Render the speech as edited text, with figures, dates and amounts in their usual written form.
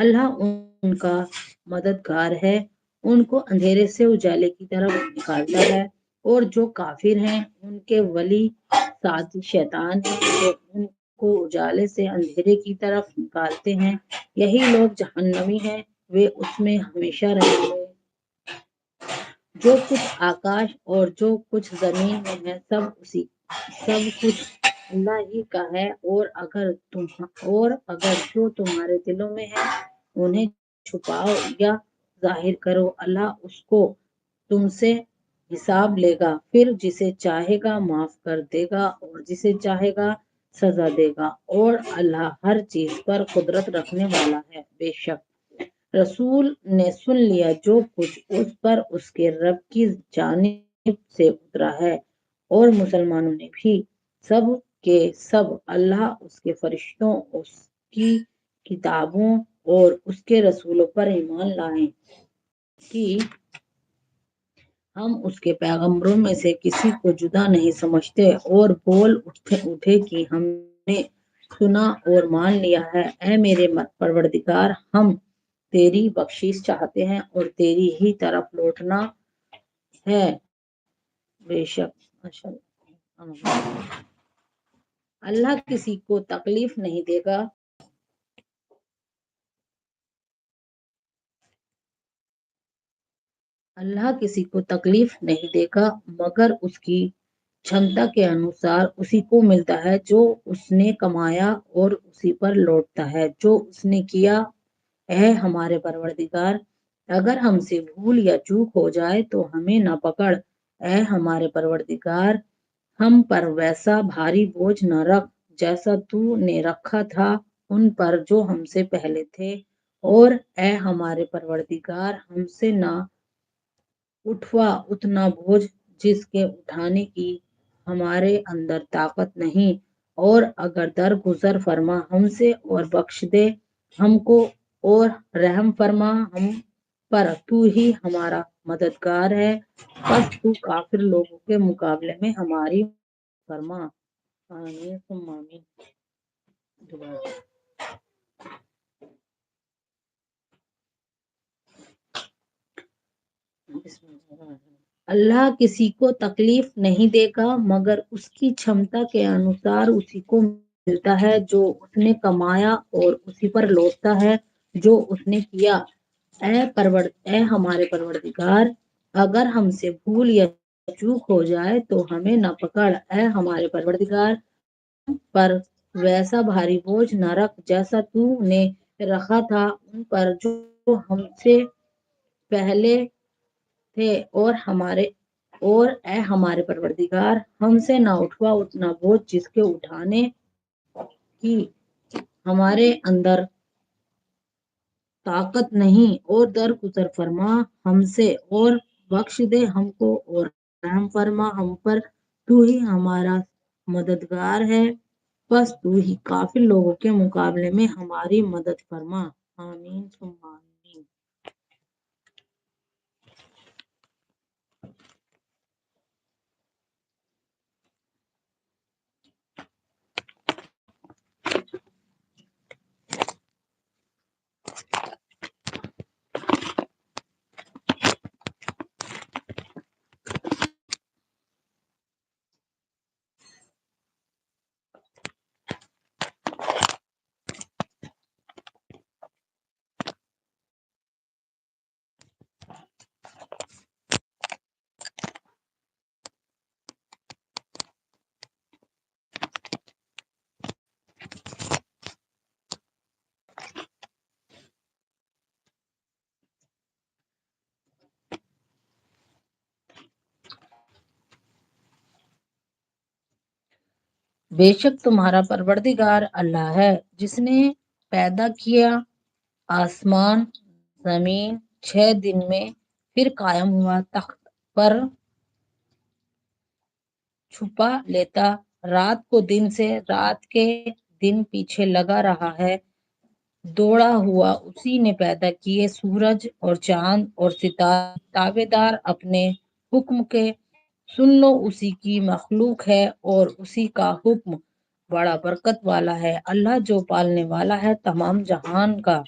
اللہ ان کا مددگار ہے، ان کو اندھیرے سے اجالے کی طرف نکالتا ہے، اور جو کافر ہیں ان کے ولی ساتھی شیطان ہیں جو ان کو اجالے سے اندھیرے کی طرف نکالتے ہیں، یہی لوگ جہنمی ہیں، وہ اس میں ہمیشہ رہیں گے۔ جو کچھ آکاش اور جو کچھ زمین میں ہے سب کچھ اللہ ہی کا ہے، اور اگر جو تمہارے دلوں میں ہے انہیں چھپاؤ یا ظاہر کرو، اللہ اس کو تم سے حساب لے گا، پھر جسے چاہے گا معاف کر دے گا اور جسے چاہے گا سزا دے گا، اور اللہ ہر چیز پر قدرت رکھنے والا ہے۔ بے شک رسول نے سن لیا جو کچھ اس پر اس کے رب کی جانب سے اترا ہے، اور مسلمانوں نے بھی سب کے سب اللہ، اس کے فرشتوں، اس کی کتابوں اور اس کے رسولوں پر ایمان لائیں کہ ہم اس کے پیغمبروں میں سے کسی کو جدا نہیں سمجھتے، اور بول اٹھے کہ ہم نے سنا اور مان لیا ہے۔ اے میرے پروردگار، ہم تیری بخشش چاہتے ہیں اور تیری ہی طرف لوٹنا ہے۔ بے شک اللہ کسی کو تکلیف نہیں دے گا مگر اس کی چھمتا کے انوسار اسی کو ملتا ہے جو اس نے کمایا، اور اسی پر لوٹتا ہے جو اس نے کیا۔ اے ہمارے پروردگار، اگر ہم سے بھول یا چوک ہو جائے تو ہمیں نہ پکڑ۔ اے ہمارے پروردگار، ہم پر ویسا بھاری بوجھ نہ رکھ جیسا تو نے رکھا تھا ان پر جو ہم سے پہلے تھے، اور اے ہمارے پروردگار، ہم سے نہ اٹھوا اتنا بوجھ جس کے اٹھانے کی ہمارے اندر طاقت نہیں، اور اگر درگزر فرما ہم سے اور بخش دے ہم کو اور رحم فرما ہم پر، تو ہی ہمارا مددگار ہے، بس تو کافر لوگوں کے مقابلے میں ہماری فرما۔ آمین ثم آمین۔ دوبارہ بسم اللہ۔ اللہ کسی کو تکلیف نہیں دے گا مگر اس کی چھمتا کے انوسار اسی کو ملتا ہے جو اس نے کمایا، اور اسی پر لوٹتا ہے جو اس نے کیا۔ اے ہمارے پروردگار، اگر ہم سے بھول یا چوک ہو جائے تو ہمیں نہ پکڑ۔ اے ہمارے پروردگار، پر ویسا بھاری بوجھ نہ رکھ جیسا تو نے رکھا تھا ان پر جو ہم سے پہلے تھے، اور اے ہمارے پروردگار، ہم سے نہ اٹھوا اتنا بوجھ جس کے اٹھانے کی ہمارے اندر طاقت نہیں، اور درگزر فرما ہم سے اور بخش دے ہم کو اور رحم فرما ہم پر، تو ہی ہمارا مددگار ہے، بس تو ہی کافر لوگوں کے مقابلے میں ہماری مدد فرما۔ آمین ثم آمین۔ بے شک تمہارا پروردگار اللہ ہے جس نے پیدا کیا آسمان زمین 6 دن میں، پھر قائم ہوا تخت پر چھپا لیتا رات کو دن سے، رات کے دن پیچھے لگا رہا ہے، دوڑا ہوا اسی نے پیدا کیے سورج اور چاند اور ستارے تابع دار اپنے حکم کے، سن لو اسی کی مخلوق ہے اور اسی کا حکم بڑا برکت والا ہے۔ اللہ جو پالنے والا ہے تمام جہان کا۔